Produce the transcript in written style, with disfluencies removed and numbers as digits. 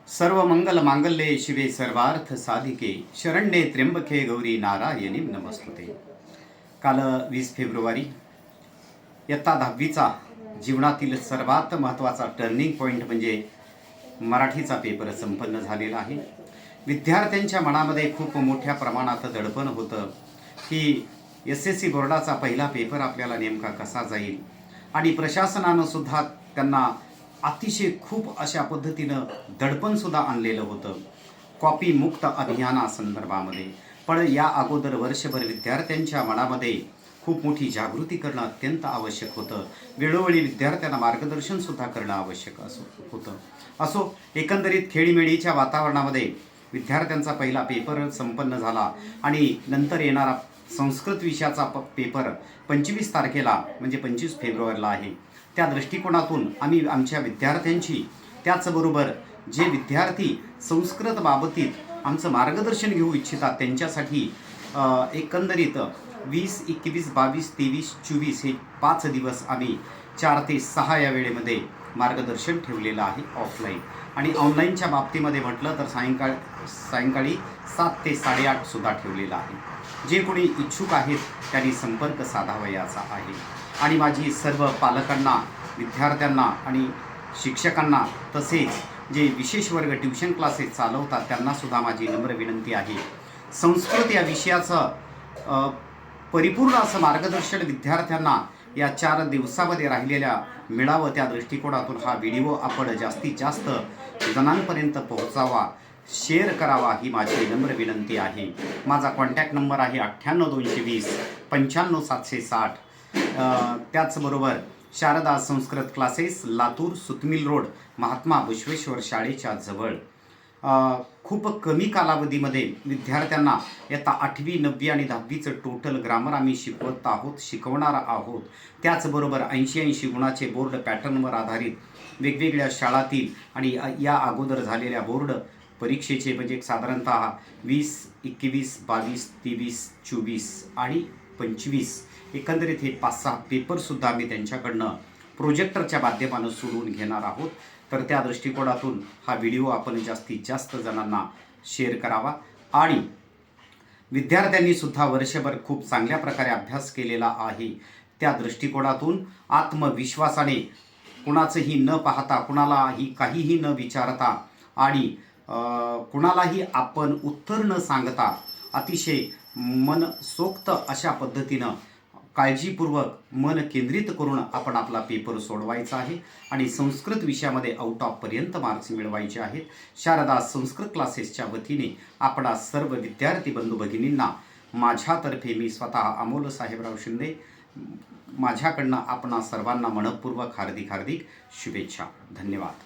सर्व मंगल मांगल्ये शिवे सर्वार्थ साधिके शरण्ये त्र्यंबके गौरी नारायणी नमस्तुते। काल 20 फेब्रुवारी इयत्ता 10वीचा जीवनातील सर्वात महत्त्वाचा टर्निंग पॉईंट म्हणजे मराठीचा पेपर संपन्न झालेला आहे। विद्यार्थ्यांच्या मनामध्ये खूप मोठ्या प्रमाणात दडपण होतं की SSC बोर्डाचा पहिला पेपर आपल्याला नेमका कसा जाईल, आणि प्रशासनानं सुद्धा त्यांना अतिशय खूप अशा पद्धतीनं दडपणसुद्धा आणलेलं होतं कॉपी मुक्त अभियानासंदर्भामध्ये। पण या अगोदर वर्षभर विद्यार्थ्यांच्या मनामध्ये खूप मोठी जागृती करणं अत्यंत आवश्यक होतं। वेळोवेळी विद्यार्थ्यांना मार्गदर्शनसुद्धा करणं आवश्यक होतं। एकंदरीत खेळीमेळीच्या वातावरणामध्ये विद्यार्थ्यांचा पहिला पेपर संपन्न झाला आणि नंतर येणारा संस्कृत विषयाचा पेपर 25 तारखेला म्हणजे 25 फेब्रुवारीला आहे। त्या दृष्टिकोनातून आम्ही आमच्या विद्यार्थ्यांची, त्याचबरोबर जे विद्यार्थी संस्कृत बाबतीत आमचं मार्गदर्शन घेऊ इच्छितात त्यांच्यासाठी एकंदरीत 20, 21, 22, 23, 24 हे 5 दिवस आम्ही 4 ते 6 या वेळेमध्ये मार्गदर्शन ठेवलेलं आहे ऑफलाईन। आणि ऑनलाईनच्या बाबतीमध्ये म्हटलं तर सायंकाळी 7 ते 8:30 सुद्धा ठेवलेलं आहे। जे कोणी इच्छुक आहेत त्यांनी संपर्क साधावयाचा आहे। आणि माझी सर्व पालकांना, विद्यार्थ्यांना आणि शिक्षकांना, तसेच जे विशेष वर्ग ट्यूशन क्लासेस चालवतात त्यांनासुद्धा माझी नम्र विनंती आहे, संस्कृत या विषयाचं परिपूर्ण असं मार्गदर्शन विद्यार्थ्यांना या 4 दिवसामध्ये राहिलेल्या मिळावं, त्या दृष्टिकोनातून हा व्हिडिओ आपण जास्तीत जास्त जणांपर्यंत पोहोचावा, शेअर करावा ही माझी नम्र विनंती आहे। माझा कॉन्टॅक्ट नंबर आहे 98 220 95 760। त्याचबरोबर शारदा संस्कृत क्लासेस, लातूर, सुतमिल रोड, महात्मा बसवेश्वर शाळेच्या जवळ। खूप कमी कालावधीमध्ये विद्यार्थ्यांना इयत्ता 8वी, 9वी आणि 10वीचं टोटल ग्रामर आम्ही शिकवणार आहोत। त्याचबरोबर 80 गुणाचे बोर्ड पॅटर्नवर आधारित वेगवेगळ्या शाळातील आणि या अगोदर झालेल्या बोर्ड परीक्षेचे म्हणजे साधारणतः 20, 21, 22, 23, 24 आणि 25 एकंदरीत हे 5-6 पेपरसुद्धा आम्ही त्यांच्याकडनं प्रोजेक्टरच्या माध्यमानं सोडवून घेणार आहोत। तर त्या दृष्टिकोनातून हा व्हिडिओ आपण जास्तीत जास्त जणांना शेअर करावा। आणि विद्यार्थ्यांनी सुद्धा वर्षभर खूप चांगल्या प्रकारे अभ्यास केलेला आहे, त्या दृष्टिकोनातून आत्मविश्वासाने, कुणाचंही न पाहता, कुणालाही काहीही न विचारता आणि कुणालाही आपण उत्तर न सांगता अतिशय मनसोक्त अशा पद्धतीनं काळजीपूर्वक मन केंद्रित करून आपण आपला पेपर सोडवायचा आहे आणि संस्कृत विषयामध्ये आउट ऑफ पर्यंत मार्क्स मिळवायचे आहेत। शारदा संस्कृत क्लासेसच्या वतीने आपणा सर्व विद्यार्थी बंधू भगिनींना माझ्यातर्फे मी स्वतः अमोल साहेबराव शिंदे माझ्याकडनं आपणा सर्वांना मनपूर्वक हार्दिक शुभेच्छा। धन्यवाद।